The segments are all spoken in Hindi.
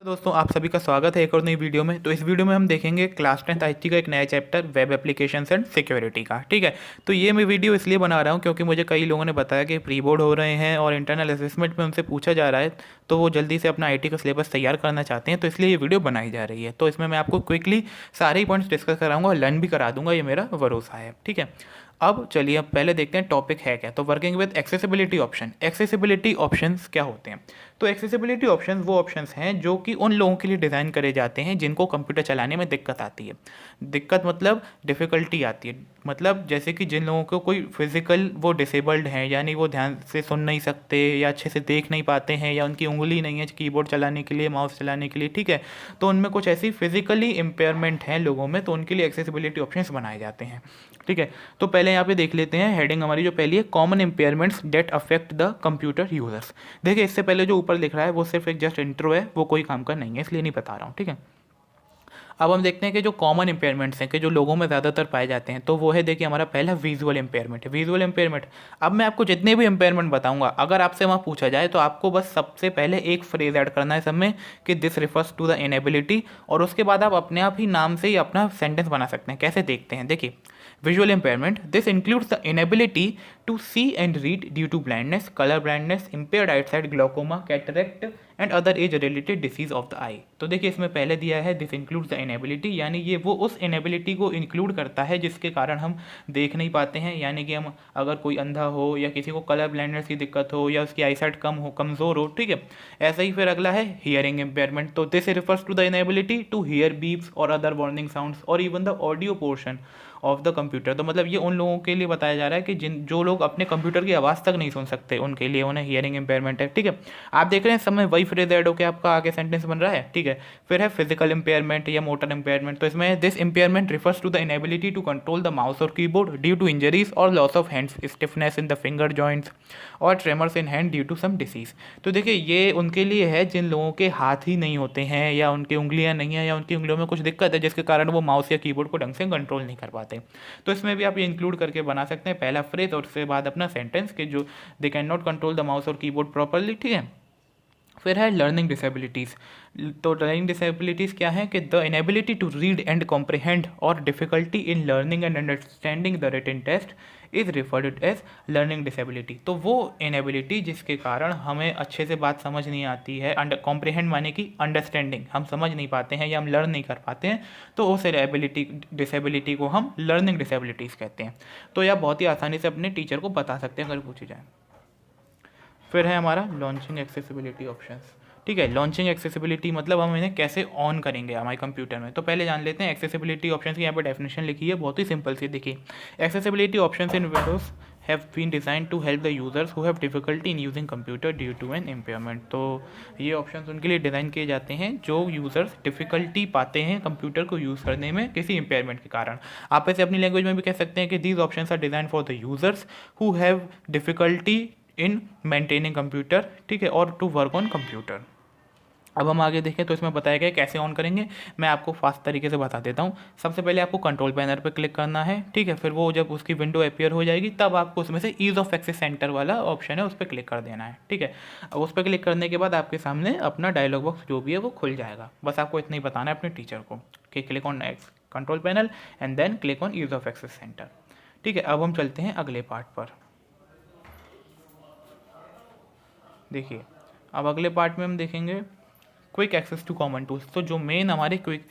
दोस्तों आप सभी का स्वागत है एक और नई वीडियो में। तो इस वीडियो में हम देखेंगे क्लास 10th आईटी का एक नया chapter web applications and security का। ठीक है, तो ये मैं वीडियो इसलिए बना रहा हूँ क्योंकि मुझे कई लोगों ने बताया कि प्री बोर्ड हो रहे हैं और इंटरनल असेसमेंट में उनसे पूछा जा रहा है, तो वो जल्दी से अपना आईटी का सिलेबस तैयार करना चाहते हैं, तो इसलिए ये वीडियो बनाई जा रही है। तो इसमें मैं आपको क्विकली सारे ही पॉइंट्स डिस्कस कराऊंगा और लर्न भी करा दूंगा, ये मेरा भरोसा है। ठीक है, अब चलिए अब पहले देखते हैं टॉपिक है क्या। तो working with accessibility option. Accessibility options क्या होते हैं? तो एक्सेसिबिलिटी ऑप्शंस वो ऑप्शंस हैं जो कि उन लोगों के लिए डिज़ाइन करे जाते हैं जिनको कंप्यूटर चलाने में दिक्कत आती है। दिक्कत मतलब डिफ़िकल्टी आती है, मतलब जैसे कि जिन लोगों को कोई फिजिकल वो डिसेबल्ड हैं, यानी वो ध्यान से सुन नहीं सकते या अच्छे से देख नहीं पाते हैं, या उनकी उंगली नहीं है कीबोर्ड चलाने के लिए, माउस चलाने के लिए। ठीक है, तो उनमें कुछ ऐसी फिजिकली इम्पेयरमेंट हैं लोगों में, तो उनके लिए एक्सेसिबिलिटी ऑप्शंस बनाए जाते हैं। ठीक है, तो पहले यहाँ पे देख लेते हैं हेडिंग हमारी जो पहली है, common impairments that affect the computer users. देखिए इससे पहले जो ऊपर लिख रहा है वो सिर्फ एक जस्ट इंट्रो है, वो कोई काम का नहीं है, इसलिए नहीं बता रहा हूँ। ठीक है, अब हम देखते हैं कि जो कॉमन इम्पेयरमेंट्स हैं कि जो लोगों में ज़्यादातर पाए जाते हैं, तो वो है, देखिए हमारा पहला विजुअल इम्पेयरमेंट है। विजुअल इम्पेयरमेंट, अब मैं आपको जितने भी इम्पेयरमेंट बताऊंगा, अगर आपसे वहाँ पूछा जाए तो आपको बस सबसे पहले एक फ्रेज ऐड करना है सब में कि this refers to the inability, और उसके बाद आप अपने आप ही नाम से ही अपना सेंटेंस बना सकते हैं। कैसे देखते हैं, देखिए visual impairment, this includes the inability to see and read due to blindness, color blindness, impaired eyesight, glaucoma, cataract and other age related disease of the eye। तो देखिए इसमें पहले दिया है this includes the inability, यानी ये वो उस inability को इंक्लूड करता है जिसके कारण हम देख नहीं पाते हैं, यानी कि हम अगर कोई अंधा हो या किसी को कलर ब्लाइंडनेस की दिक्कत हो या उसकी आईसाइट कम हो, कमज़ोर हो। ठीक है, ऐसा ही फिर अगला है हियरिंग इम्पेयरमेंट। तो this refers to the inability to hear beeps और अदर वार्निंग साउंड्स और even the audio portion of the computer. तो मतलब ये उन लोगों के लिए बताया जा रहा है कि जो लोग अपने कंप्यूटर की आवाज़ तक नहीं सुन सकते, उनके लिए उन्हें हियरिंग इम्पेयरमेंट है। ठीक है, आप देख रहे हैं समय वही फ्रेज ऐड होकर आपका आगे सेंटेंस बन रहा है। ठीक है, फिर है फिजिकल इम्पेयरमेंट या मोटर इम्पेयरमेंट। तो इसमें this impairment refers to the inability to control the mouse और कीबोर्ड ड्यू टू इंजरीज और loss of hands, stiffness in the finger joints और tremors in hand due to some disease. तो देखिए ये उनके लिए है जिन लोगों के हाथ ही नहीं होते हैं या उनकी उंगलियां नहीं है या उनकी उंगलियों में कुछ दिक्कत है जिसके कारण वो माउस या कीबोर्ड को ढंग से कंट्रोल नहीं कर पाते। तो इसमें भी आप ये इंक्लूड करके बना सकते हैं पहला फ्रेज और उसके बाद अपना सेंटेंस कि जो they can not control the mouse और कीबोर्ड प्रॉपरली। ठीक है, फिर है लर्निंग डिसेबिलिटीज़। तो लर्निंग डिसेबिलिटीज़ क्या है कि the inability to read and comprehend और difficulty in learning and understanding the written test is referred as learning disability. तो वो इनेबिलिटी जिसके कारण हमें अच्छे से बात समझ नहीं आती है, कॉम्प्रिहेंड माने कि अंडरस्टैंडिंग, हम समझ नहीं पाते हैं या हम लर्न नहीं कर पाते हैं, तो उस डिसेबिलिटी को हम लर्निंग डिसेबिलिटीज़ कहते हैं। तो यह बहुत ही आसानी से अपने टीचर को बता सकते हैं अगर पूछी जाए। फिर है हमारा लॉन्चिंग एक्सेसिबिलिटी ऑप्शंस। ठीक है, लॉन्चिंग एक्सेसिबिलिटी मतलब हम इन्हें कैसे ऑन करेंगे हमारे कंप्यूटर में। तो पहले जान लेते हैं एक्सेसिबिलिटी ऑप्शंस की यहाँ पर डेफिनेशन लिखी है, बहुत ही सिंपल सी। देखिए accessibility options in Windows have been designed to help the users who have difficulty in using computer due to an impairment। तो ये ऑप्शंस उनके लिए डिज़ाइन किए जाते हैं जो यूज़र्स डिफ़िकल्टी पाते हैं कंप्यूटर को यूज़ करने में किसी इम्पेयरमेंट के कारण। आप ऐसे अपनी लैंग्वेज में भी कह सकते हैं कि these options are design for the users who have difficulty in maintaining computer. ठीक है, और टू वर्क ऑन कंप्यूटर। अब हम आगे देखें तो इसमें बताया गया कैसे ऑन करेंगे, मैं आपको फास्ट तरीके से बता देता हूँ। सबसे पहले आपको कंट्रोल पैनल पर क्लिक करना है। ठीक है, फिर वो जब उसकी विंडो अपीयर हो जाएगी तब आपको उसमें से ईज़ ऑफ एक्सेस सेंटर वाला ऑप्शन है उस पर क्लिक कर देना है। ठीक है, अब उस पर क्लिक करने के बाद आपके सामने अपना डायलॉग बॉक्स जो भी है वो खुल जाएगा। बस आपको इतना ही बताना है अपने टीचर को कि click on control panel and then click on ease of access centre. ठीक है, अब हम चलते हैं अगले पार्ट पर। देखिए अब अगले पार्ट में हम देखेंगे quick access to common tools. तो जो मेन हमारे quick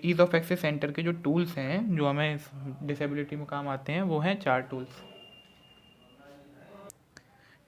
ease of access centre के जो टूल्स हैं जो हमें डिसेबिलिटी में काम आते हैं वो हैं 4 टूल्स।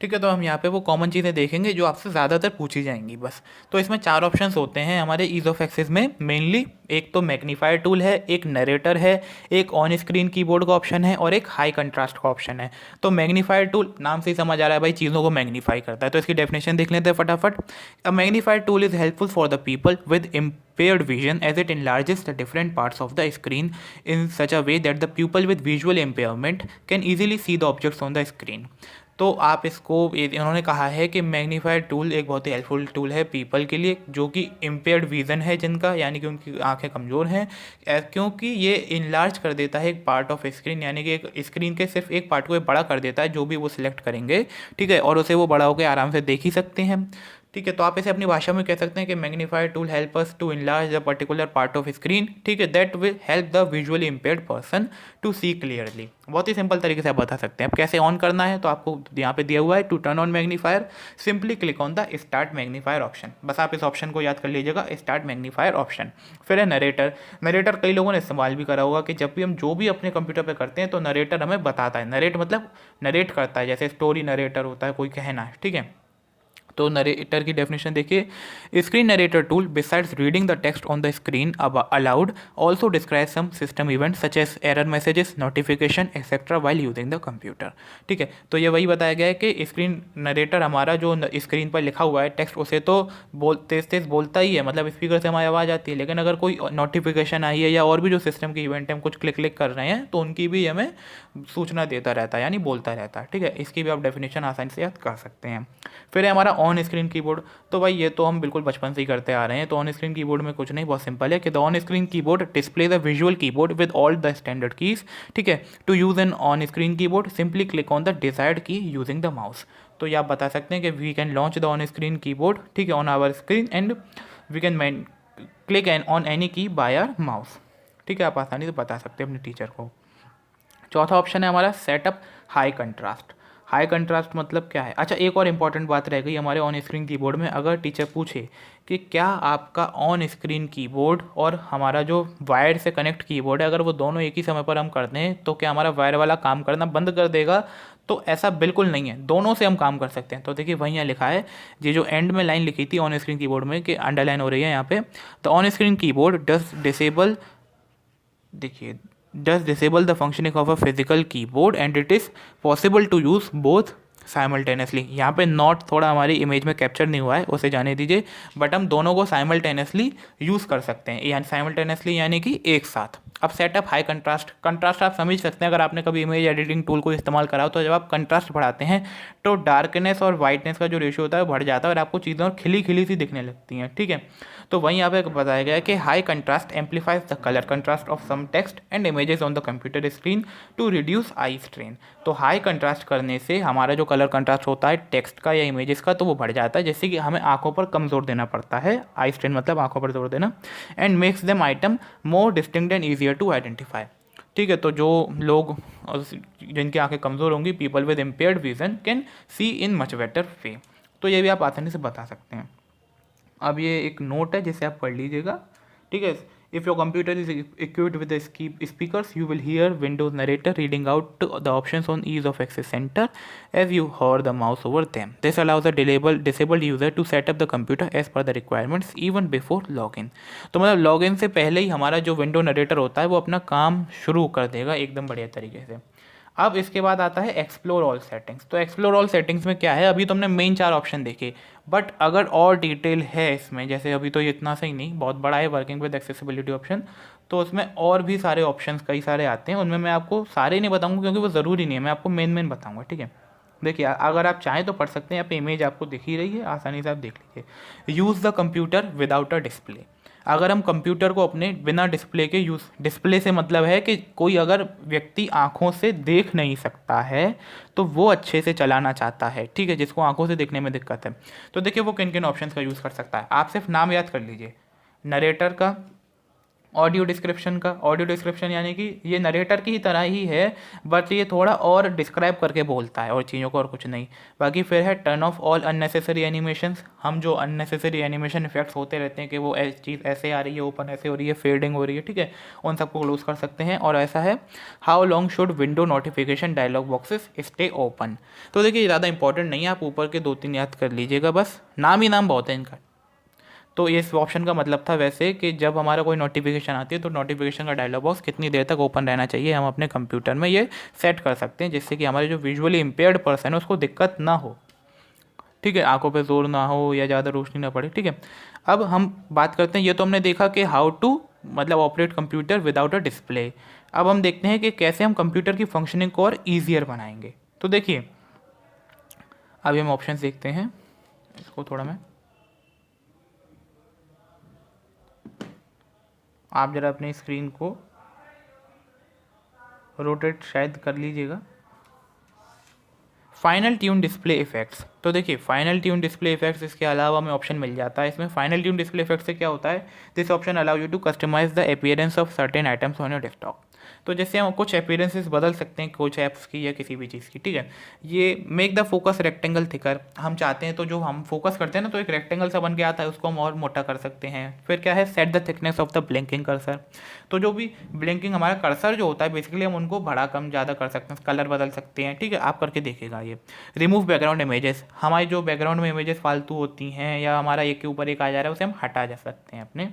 ठीक है, तो हम यहाँ पे वो कॉमन चीज़ें देखेंगे जो आपसे ज़्यादातर पूछी जाएंगी बस। तो इसमें 4 ऑप्शंस होते हैं हमारे ईज़ ऑफ एक्सेस में मेनली। एक तो मैग्नीफायर टूल है, एक नरेटर है, एक ऑन स्क्रीन कीबोर्ड का ऑप्शन है और एक हाई कंट्रास्ट का ऑप्शन है। तो मैग्नीफायर टूल नाम से ही समझ आ रहा है भाई, चीज़ों को मैग्नीफाई करता है। तो इसकी डेफिनेशन देख लेते हैं फटाफट। A magnifier tool is helpful for the people with impaired vision as it enlarges the different parts of the screen in such a way that the pupil with visual impairment can easily see the objects on the screen। तो आप इसको इन्होंने कहा है कि मैग्नीफायर टूल एक बहुत ही हेल्पफुल टूल है पीपल के लिए जो कि इम्पेयर्ड विज़न है जिनका, यानी कि उनकी आंखें कमज़ोर हैं, क्योंकि ये इनलार्ज कर देता है एक पार्ट ऑफ स्क्रीन, यानी कि एक स्क्रीन के सिर्फ एक पार्ट को बड़ा कर देता है जो भी वो सिलेक्ट करेंगे। ठीक है, और उसे वो बड़ा होकर आराम से देख ही सकते हैं। ठीक है, तो आप इसे अपनी भाषा में कह सकते हैं कि magnifier tool help us to enlarge the particular part of screen, ठीक है, that will help the visually impaired person to see clearly. बहुत ही सिंपल तरीके से आप बता सकते हैं। अब कैसे ऑन करना है, तो आपको यहाँ पे दिया हुआ है to turn on magnifier simply click on the start magnifier option. बस आप इस ऑप्शन को याद कर लीजिएगा, स्टार्ट मैग्नीफायर ऑप्शन। फिर है नरेटर। नरेटर कई लोगों ने इस्तेमाल भी करा होगा कि जब भी हम जो भी अपने कंप्यूटर पर करते हैं तो नरेटर हमें बताता है। नरेट मतलब नरेट करता है, जैसे स्टोरी नरेटर होता है, कोई कहना है, ठीक है। तो नरेटर की डेफिनेशन देखिए, screen narrator tool besides reading the text on the screen aloud also describe some system event such as error messages, notification etcetera while using the computer. ठीक है, तो ये वही बताया गया है कि स्क्रीन नरेटर हमारा जो स्क्रीन पर लिखा हुआ है टेक्स्ट उसे तो तेज तेज बोलता ही है, मतलब स्पीकर से हमारी आवाज़ आती है, लेकिन अगर कोई नोटिफिकेशन आई है या और भी जो सिस्टम की इवेंट है हम कुछ क्लिक क्लिक कर रहे हैं तो उनकी भी हमें सूचना देता रहता है, यानी बोलता रहता है। ठीक है, इसकी भी आप डेफिनेशन आसानी से याद कर सकते हैं। फिर है हमारा ऑन स्क्रीन कीबोर्ड। तो भाई ये तो हम बिल्कुल बचपन से ही करते आ रहे हैं। तो ऑन स्क्रीन कीबोर्ड में कुछ नहीं, बहुत सिंपल है कि the on screen keyboard display the visual keyboard with all the standard keys. ठीक है, to use an on screen keyboard simply click on the desired key using the mouse. तो ये आप बता सकते हैं कि we can launch the on screen keyboard, ठीक है, on our screen and we can click an on any key by our mouse. ठीक है, आप आसानी से बता सकते हैं अपने टीचर को। चौथा ऑप्शन है हमारा setup high contrast. High contrast मतलब क्या है? अच्छा, एक और इम्पॉर्टेंट बात रह गई हमारे ऑन स्क्रीन कीबोर्ड में। अगर टीचर पूछे कि क्या आपका ऑन स्क्रीन कीबोर्ड और हमारा जो वायर से कनेक्ट कीबोर्ड है, अगर वो दोनों एक ही समय पर हम करते हैं तो क्या हमारा वायर वाला काम करना बंद कर देगा? तो ऐसा बिल्कुल नहीं है, दोनों से हम काम कर सकते हैं। तो देखिए वहीं यहाँ लिखा है, ये जो एंड में लाइन लिखी थी ऑन स्क्रीन कीबोर्ड में कि अंडरलाइन हो रही है यहाँ पे, the on screen keyboard does disable, देखिए does disable the functioning of a physical keyboard and it is possible to use both simultaneously. यहाँ पे नॉट थोड़ा हमारी इमेज में कैप्चर नहीं हुआ है, उसे जाने दीजिए, बट हम दोनों को साइमल्टेनियसली यूज़ कर सकते हैं, यानी साइमल्टेनियसली यानी कि एक साथ। अब सेटअप हाई कंट्रास्ट। कंट्रास्ट आप समझ सकते हैं, अगर आपने कभी इमेज एडिटिंग टूल को इस्तेमाल करा हो तो जब आप कंट्रास्ट बढ़ाते हैं तो डार्कनेस और वाइटनेस का जो रेशियो होता है वो बढ़ जाता है और आपको चीज़ें और खिली खिली सी दिखने लगती हैं। ठीक है, तो वहीं यहाँ पे बताया गया है कि high contrast amplifies the colour contrast of some text and images on the computer screen to reduce eye strain. तो हाई कंट्रास्ट करने से हमारा जो कलर कंट्रास्ट होता है टेक्स्ट का या इमेजेस का तो वो बढ़ जाता है, जैसे कि हमें आंखों पर कम जोर देना पड़ता है। आई स्ट्रेन मतलब आंखों पर जोर देना। And makes them item more distinct and easier to identify. ठीक है, तो जो लोग जिनकी आंखें कमज़ोर होंगी, people with impaired vision can see in much better way. तो ये भी आप आसानी से बता सकते हैं। अब ये एक नोट है जिसे आप पढ़ लीजिएगा। ठीक है, if your computer is equipped with speakers you will hear Windows narrator reading out the options on ease of access centre as you hover the mouse over them. This allows the disabled user to setup the computer as per the requirements even before log in. तो मतलब लॉग इन से पहले ही हमारा जो विंडो नरेटर होता है वो अपना काम शुरू कर देगा एकदम बढ़िया तरीके से। अब इसके बाद आता है एक्सप्लोर ऑल सेटिंग्स। तो एक्सप्लोर ऑल सेटिंग्स में क्या है, अभी तो हमने मेन 4 ऑप्शन देखे, बट अगर और डिटेल है इसमें, जैसे अभी तो ये इतना सही नहीं, बहुत बड़ा है वर्किंग विद एक्सेसिबिलिटी ऑप्शन, तो उसमें और भी सारे ऑप्शंस कई सारे आते हैं। उनमें मैं आपको सारे नहीं बताऊंगा क्योंकि वो ज़रूरी नहीं है, मैं आपको मेन बताऊंगा। ठीक है, देखिए अगर आप चाहें तो पढ़ सकते हैं, यहाँ पे इमेज आपको दिख ही रही है, आसानी से आप देख लीजिए। Use the computer without a display. अगर हम कंप्यूटर को अपने बिना डिस्प्ले के यूज़, डिस्प्ले से मतलब है कि कोई अगर व्यक्ति आंखों से देख नहीं सकता है तो वो अच्छे से चलाना चाहता है, ठीक है, जिसको आंखों से देखने में दिक्कत है, तो देखिए वो किन किन ऑप्शंस का यूज़ कर सकता है। आप सिर्फ नाम याद कर लीजिए, नरेटर का, ऑडियो डिस्क्रिप्शन का। ऑडियो डिस्क्रिप्शन यानी कि ये नरेटर की ही तरह ही है, बट ये थोड़ा और डिस्क्राइब करके बोलता है और चीज़ों को, और कुछ नहीं। बाकी फिर है turn off all unnecessary animations. हम जो अननेसेसरी एनिमेशन इफेक्ट्स होते रहते हैं कि वो चीज़ ऐसे आ रही है, ओपन ऐसे हो रही है, फेडिंग हो रही है, ठीक है, उन सबको क्लोज कर सकते हैं। और ऐसा है how long should window notification dialog boxes stay open. तो देखिए ज़्यादा इंपॉर्टेंट नहीं है, आप ऊपर के 2-3 याद कर लीजिएगा, बस नाम ही नाम बहुत है इनका। तो इस ऑप्शन का मतलब था वैसे कि जब हमारा कोई नोटिफिकेशन आती है तो नोटिफिकेशन का डायलॉग बॉक्स कितनी देर तक ओपन रहना चाहिए, हम अपने कंप्यूटर में ये सेट कर सकते हैं, जिससे कि हमारे जो विजुअली इम्पेयर्ड पर्सन है उसको दिक्कत ना हो। ठीक है, आंखों पे जोर ना हो या ज़्यादा रोशनी ना पड़े। ठीक है, अब हम बात करते हैं, ये तो हमने देखा कि हाउ टू मतलब operate computer without a display. अब हम देखते हैं कि कैसे हम कंप्यूटर की फंक्शनिंग को और ईजियर बनाएंगे। तो देखिए अभी हम ऑप्शन देखते हैं, इसको थोड़ा मैं, आप ज़रा अपनी स्क्रीन को रोटेट शायद कर लीजिएगा। Final tune display effects. तो देखिए फाइनल ट्यून डिस्प्ले इफेक्ट्स, इसके अलावा हमें ऑप्शन मिल जाता है इसमें। फाइनल ट्यून डिस्प्ले इफेक्ट से क्या होता है, this option allow you to customise the appearance of certain items on your desktop. तो जैसे हम कुछ अपीयरेंसेस बदल सकते हैं कुछ ऐप्स की या किसी भी चीज़ की, ठीक है। ये make the focus rectangle thicker, हम चाहते हैं तो जो हम फोकस करते हैं ना तो एक रेक्टेंगल सा बन के आता है, उसको हम और मोटा कर सकते हैं। फिर क्या है, set the thickness of the blinking cursor, तो जो भी ब्लिंकिंग हमारा कर्सर जो होता है बेसिकली हम उनको बड़ा कम ज़्यादा कर सकते हैं, कलर बदल सकते हैं, ठीक है। आप करके देखिएगा ये। रिमूव बैकग्राउंड इमेजेस, हमारी जो बैकग्राउंड में इमेजेस फालतू होती हैं या हमारा एक के ऊपर एक आ जा रहा है उसे हम हटा जा सकते हैं अपने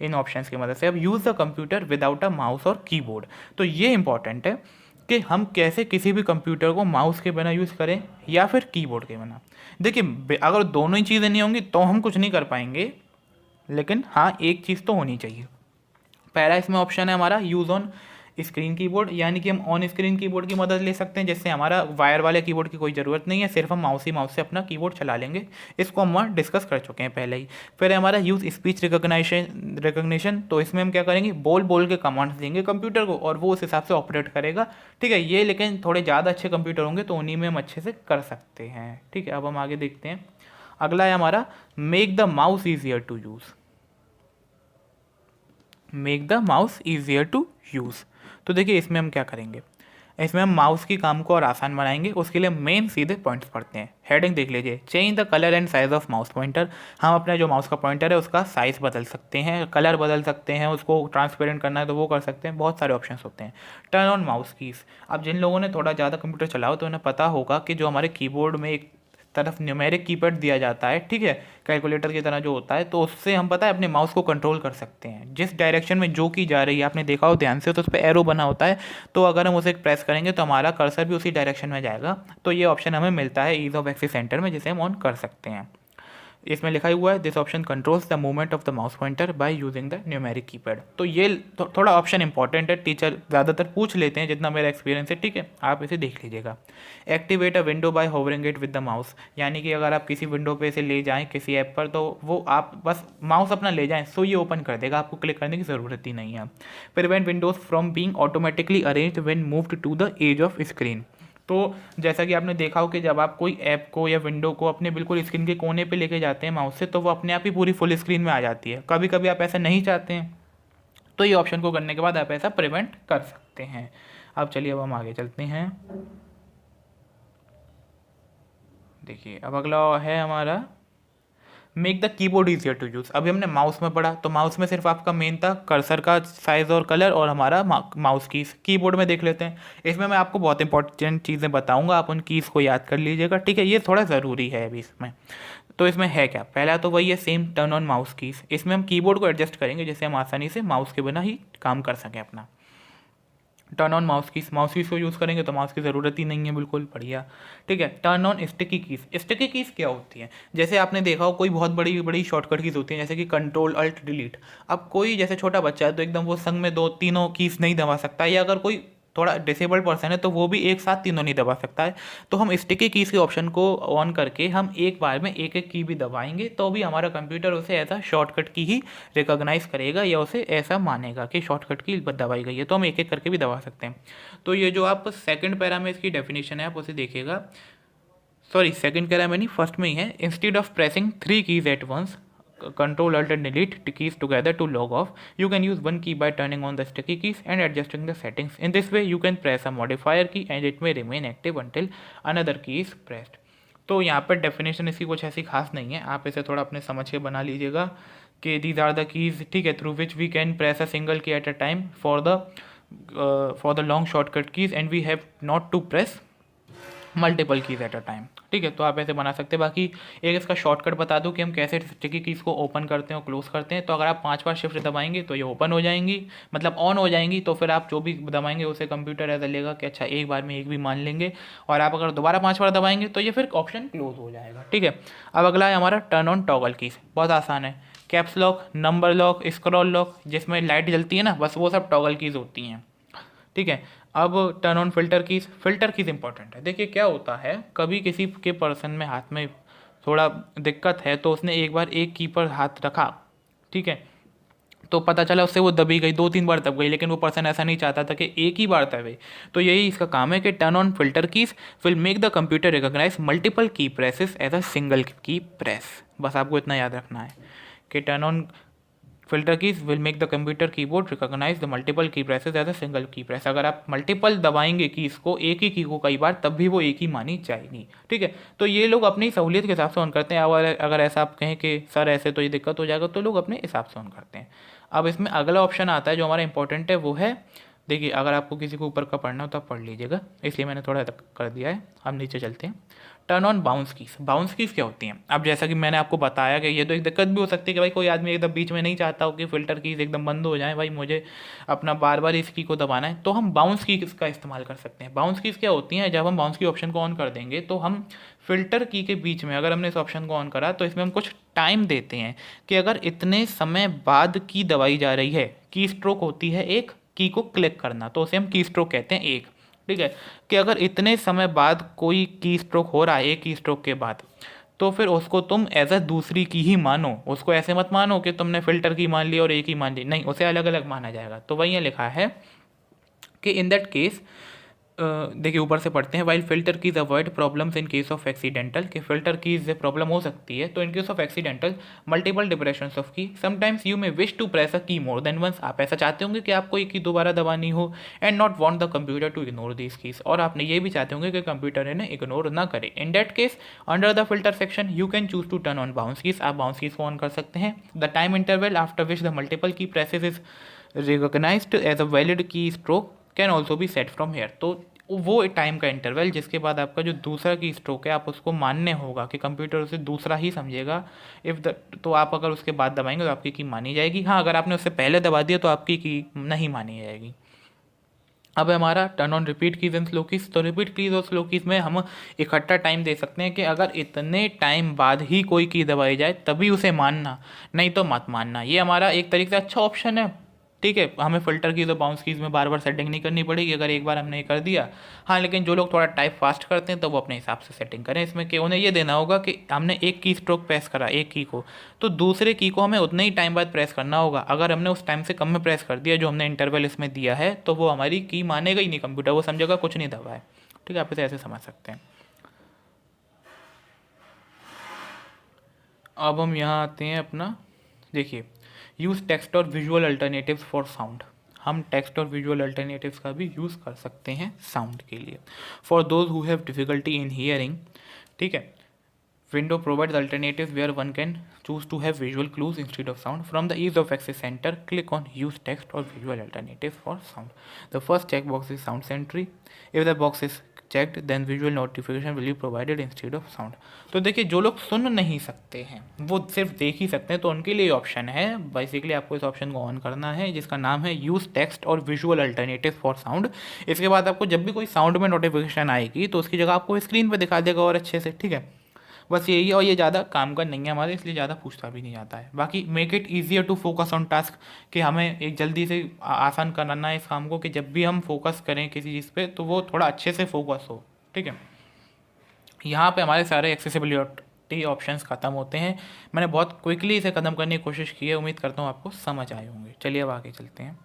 इन ऑप्शंस की मदद से। अब use the computer without a mouse और कीबोर्ड, तो ये इंपॉर्टेंट है कि हम कैसे किसी भी कंप्यूटर को माउस के बिना यूज़ करें या फिर कीबोर्ड के बिना। देखिए अगर दोनों ही चीज़ें नहीं होंगी तो हम कुछ नहीं कर पाएंगे, लेकिन हाँ एक चीज़ तो होनी चाहिए। पहला इसमें ऑप्शन है हमारा यूज़ ऑन स्क्रीन कीबोर्ड, यानी कि हम ऑन स्क्रीन कीबोर्ड की मदद ले सकते हैं, जिससे हमारा वायर वाले कीबोर्ड की कोई ज़रूरत नहीं है, सिर्फ हम माउस से अपना कीबोर्ड चला लेंगे। इसको हम डिस्कस कर चुके हैं पहले ही। फिर है हमारा यूज़ स्पीच रिकग्निशन, तो इसमें हम क्या करेंगे, बोल बोल के कमांड्स देंगे कंप्यूटर को और वो उस हिसाब से ऑपरेट करेगा, ठीक है। ये लेकिन थोड़े ज़्यादा अच्छे कंप्यूटर होंगे तो उन्हीं में हम अच्छे से कर सकते हैं, ठीक है। अब हम आगे देखते हैं। अगला है हमारा make the mouse easier to use, make the mouse easier to use. तो देखिए इसमें हम क्या करेंगे, इसमें हम माउस की काम को और आसान बनाएंगे। उसके लिए मेन सीधे पॉइंट्स पढ़ते हैं। हेडिंग देख लीजिए, change the colour and size of mouse pointer, हम अपने जो माउस का पॉइंटर है उसका साइज़ बदल सकते हैं, कलर बदल सकते हैं, उसको ट्रांसपेरेंट करना है तो वो कर सकते हैं, बहुत सारे ऑप्शंस होते हैं। टर्न ऑन माउस कीज़, अब जिन लोगों ने थोड़ा ज़्यादा कंप्यूटर चलाओ तो उन्हें पता होगा कि जो हमारे कीबोर्ड में एक तरफ न्यूमेरिक कीपैड दिया जाता है, ठीक है, कैलकुलेटर की तरह जो होता है, तो उससे हम पता है अपने माउस को कंट्रोल कर सकते हैं। जिस डायरेक्शन में जो की जा रही है आपने देखा हो ध्यान से, तो उस पर एरो बना होता है, तो अगर हम उसे प्रेस करेंगे तो हमारा कर्सर भी उसी डायरेक्शन में जाएगा। तो ये ऑप्शन हमें मिलता है ईज ऑफ एक्सिस सेंटर में, जिसे हम ऑन कर सकते हैं। इसमें लिखा हुआ है this option controls the movement of the mouse pointer by using the numeric keypad. तो ये थोड़ा ऑप्शन इंपॉर्टेंट है, टीचर ज़्यादातर पूछ लेते हैं, जितना मेरा एक्सपीरियंस है, ठीक है। आप इसे देख लीजिएगा। Activate a window by hovering it with the mouse, यानी कि अगर आप किसी विंडो पे इसे ले जाएं किसी ऐप पर, तो वो आप बस माउस अपना ले जाएं सो ये ओपन कर देगा, आपको क्लिक करने की ज़रूरत ही नहीं है। Prevent windows from being automatically arranged when moved to the edge of screen, तो जैसा कि आपने देखा हो कि जब आप कोई ऐप को या विंडो को अपने बिल्कुल स्क्रीन के कोने पे लेके जाते हैं माउस से, तो वो अपने आप ही पूरी फुल स्क्रीन में आ जाती है। कभी कभी आप ऐसा नहीं चाहते हैं तो ये ऑप्शन को करने के बाद आप ऐसा प्रिवेंट कर सकते हैं। अब चलिए अब हम आगे चलते हैं। देखिए अब अगला है हमारा make the keyboard easier to use. अभी हमने माउस में पढ़ा, तो माउस में सिर्फ आपका मेन था कर्सर का साइज़ और कलर और हमारा माउस कीज़। कीबोर्ड में देख लेते हैं। इसमें मैं आपको बहुत इंपॉर्टेंट चीज़ें बताऊंगा, आप उन कीज़ को याद कर लीजिएगा, ठीक है। ये थोड़ा ज़रूरी है अभी इसमें। तो इसमें है क्या, पहला तो वही है same turn on mouse keys. इसमें हम कीबोर्ड को एडजस्ट करेंगे जिससे हम आसानी से माउस के बिना ही काम कर सकें अपना। टर्न ऑन माउस कीज़ को यूज़ करेंगे तो माउस की ज़रूरत ही नहीं है, बिल्कुल बढ़िया, ठीक है। Turn on sticky keys. Sticky keys क्या होती है, जैसे आपने देखा हो कोई बहुत बड़ी बड़ी शॉर्टकट कीज़ होती हैं, जैसे कि कंट्रोल अल्ट डिलीट। अब कोई जैसे छोटा बच्चा है तो एकदम वो संग में दो तीनों कीज़ नहीं दबा सकता, या अगर कोई थोड़ा डिसेबल्ड पर्सन है तो वो भी एक साथ तीनों नहीं दबा सकता है। तो हम स्टिकी कीज़ के ऑप्शन को ऑन करके हम एक बार में एक एक की भी दबाएंगे तो भी हमारा कंप्यूटर उसे ऐसा शॉर्टकट की ही रिकॉग्नाइज करेगा या उसे ऐसा मानेगा कि शॉर्टकट की दबाई गई है, तो हम एक एक करके भी दबा सकते हैं। तो ये जो आप सेकंड पैरा में इसकी डेफिनेशन है आप उसे देखिएगा, सॉरी सेकंड पैरा में नहीं फर्स्ट में ही है। Instead of pressing 3 keys at once, Control Alt and Delete keys together to log off, you can use one key by turning on the sticky keys and adjusting the settings. In this way you can press a modifier key and it may remain active until another key is pressed. तो यहाँ पर डेफिनेशन इसकी कुछ ऐसी खास नहीं है, आप इसे थोड़ा अपने समझ के बना लीजिएगा कि दीज आर द कीज़, ठीक है, through which we can press a single key at a time for the long shortcut keys and we have not to press multiple keys at a time, ठीक है। तो आप ऐसे बना सकते हैं। बाकी एक इसका शॉर्टकट बता दूं कि हम कैसे स्टिकी कीज़ को ओपन करते हैं और क्लोज करते हैं। तो अगर आप 5 बार शिफ्ट दबाएंगे तो ये ओपन हो जाएंगी, मतलब ऑन हो जाएंगी, तो फिर आप जो भी दबाएंगे उसे कंप्यूटर ऐसा लेगा कि अच्छा एक बार में एक भी मान लेंगे, और आप अगर दोबारा 5 बार दबाएंगे तो ये फिर ऑप्शन क्लोज हो जाएगा, ठीक है। अब अगला है हमारा टर्न ऑन टॉगल कीज़, बहुत आसान है। Caps lock, number lock, scroll lock, जिसमें लाइट जलती है ना, बस वो सब टॉगल कीज़ होती हैं, ठीक है। अब turn on filter keys important है। देखिए क्या होता है, कभी किसी के पर्सन में हाथ में थोड़ा दिक्कत है तो उसने एक बार एक की पर हाथ रखा, ठीक है, तो पता चला उससे वो दबी गई, 2-3 बार दब गई, लेकिन वो पर्सन ऐसा नहीं चाहता था कि एक ही बार दबे। तो यही इसका काम है कि turn on filter keys will make the computer recognise multiple key presses as a single key press. बस आपको इतना याद रखना है कि turn on filter keys will make the computer keyboard recognise the multiple key presses as a single key press. अगर आप मल्टीपल दबाएंगे कीज को, एक ही की को कई बार, तब भी वो एक ही मानी जाएगी। ठीक है, तो ये लोग अपनी सहूलियत के हिसाब से ऑन करते हैं। अगर ऐसा आप कहें कि सर ऐसे तो ये दिक्कत हो जाएगा, तो लोग अपने हिसाब से ऑन करते हैं। अब इसमें अगला ऑप्शन आता है जो हमारा इंपॉर्टेंट है, वो है, देखिए अगर आपको किसी को ऊपर का पढ़ना हो तो आप पढ़ लीजिएगा, इसलिए मैंने थोड़ा कर दिया है। हम नीचे चलते हैं। Turn on bounce keys. Bounce keys क्या होती हैं? अब जैसा कि मैंने आपको बताया कि ये तो एक दिक्कत भी हो सकती है कि भाई कोई आदमी एकदम बीच में नहीं चाहता हो कि फिल्टर कीज एकदम बंद हो जाए, भाई मुझे अपना बार बार इस की को दबाना है, तो हम बाउंस कीज का इस्तेमाल कर सकते हैं। बाउंस कीज क्या होती हैं? जब हम बाउंस की ऑप्शन को ऑन कर देंगे तो हम फिल्टर की के बीच में, अगर हमने इस ऑप्शन को ऑन करा तो इसमें हम कुछ टाइम देते हैं कि अगर इतने समय बाद की दबाई जा रही है, की स्ट्रोक होती है एक, की को क्लिक करना, तो उसे हम की स्ट्रोक कहते हैं एक। ठीक है, कि अगर इतने समय बाद कोई की स्ट्रोक हो रहा है, एक की स्ट्रोक के बाद, तो फिर उसको तुम एज अ दूसरी की ही मानो। उसको ऐसे मत मानो कि तुमने फिल्टर की मान ली और एक ही मान ली, नहीं, उसे अलग अलग माना जाएगा। तो वही लिखा है कि इन दैट केस, देखिए ऊपर से पढ़ते हैं, while filter keys avoid problems in case of accidental, कि फिल्टर कीज से प्रॉब्लम हो सकती है, तो in case of accidental multiple depressions of key, sometimes you may wish to press a key more then once. आप ऐसा चाहते होंगे कि आपको एक की दोबारा दबानी हो, and not want the computer to ignore these keys, और आपने ये भी चाहते होंगे कि कंप्यूटर इन्हें इग्नोर ना करे। In that case under the filter section you can choose to turn on bounce keys. आप बाउंस कीज को ऑन कर सकते हैं। The time interval after which the multiple key presses is recognised as a valid key stroke can also be set from here. तो वो टाइम का इंटरवल जिसके बाद आपका जो दूसरा की स्ट्रोक है, आप उसको मानने होगा कि कंप्यूटर उसे दूसरा ही समझेगा। इफ़ द, तो आप अगर उसके बाद दबाएंगे तो आपकी की मानी जाएगी। हाँ, अगर आपने उससे पहले दबा दिया तो आपकी की नहीं मानी जाएगी। अब हमारा turn on repeat keys and slow keys. तो रिपीट कीज और स्लो कीज में हम इकट्ठा टाइम दे सकते हैं कि अगर इतने टाइम बाद ही कोई की दबाई जाए तभी उसे मानना, नहीं तो मत मानना। ये हमारा एक तरीके से अच्छा ऑप्शन है। ठीक है, हमें फिल्टर कीज और बाउंस कीज में बार बार सेटिंग नहीं करनी पड़ेगी अगर एक बार हमने ये कर दिया। हाँ, लेकिन जो लोग थोड़ा टाइप फास्ट करते हैं तो वो अपने हिसाब से सेटिंग करें इसमें, कि उन्हें ये देना होगा कि हमने एक की स्ट्रोक प्रेस करा, एक की को, तो दूसरे की को हमें उतने ही टाइम बाद प्रेस करना होगा। अगर हमने उस टाइम से कम में प्रेस कर दिया जो हमने इंटरवल इसमें दिया है, तो वो हमारी की मानेगा ही नहीं कंप्यूटर, वो समझेगा कुछ नहीं दबा है। ठीक है, आप इसे ऐसे समझ सकते हैं। अब हम यहाँ आते हैं अपना, देखिए, यूज़ टेक्स्ट और विजुअल अल्टरनेटिव्स फॉर साउंड। हम टेक्स्ट और विजुअल अल्टरनेटिव्स का भी यूज़ कर सकते हैं साउंड के लिए। For those who have difficulty in hearing, ठीक है, window provides alternatives where one can choose to have visual clues instead of sound. From the ease of access center, click on use text or visual alternatives for sound. The first checkbox is sound sentry. If the box is checked, then visual notification will be provided instead of sound. तो देखिए, जो लोग सुन नहीं सकते हैं वो सिर्फ देख ही सकते हैं, तो उनके लिए ऑप्शन है, बेसिकली आपको इस ऑप्शन को ऑन करना है जिसका नाम है यूज़ टेक्स्ट और विजुअल अल्टरनेटिव फॉर साउंड। इसके बाद आपको जब भी कोई साउंड में नोटिफिकेशन आएगी तो उसकी जगह आपको स्क्रीन पर दिखा देगा और अच्छे से। ठीक है, बस यही है, और ये ज़्यादा काम का नहीं है हमारे, इसलिए ज़्यादा पूछता भी नहीं जाता है। बाकी make it easier to focus on task, कि हमें एक जल्दी से आसान करना है इस काम को, कि जब भी हम फोकस करें किसी चीज़ पे तो वो थोड़ा अच्छे से फोकस हो। ठीक है, यहाँ पे हमारे सारे एक्सेसिबिलिटी ऑप्शंस ख़त्म होते हैं। मैंने बहुत क्विकली इसे ख़त्म करने की कोशिश की है, उम्मीद करता हूँ आपको समझ आए होंगे। चलिए अब आगे चलते हैं।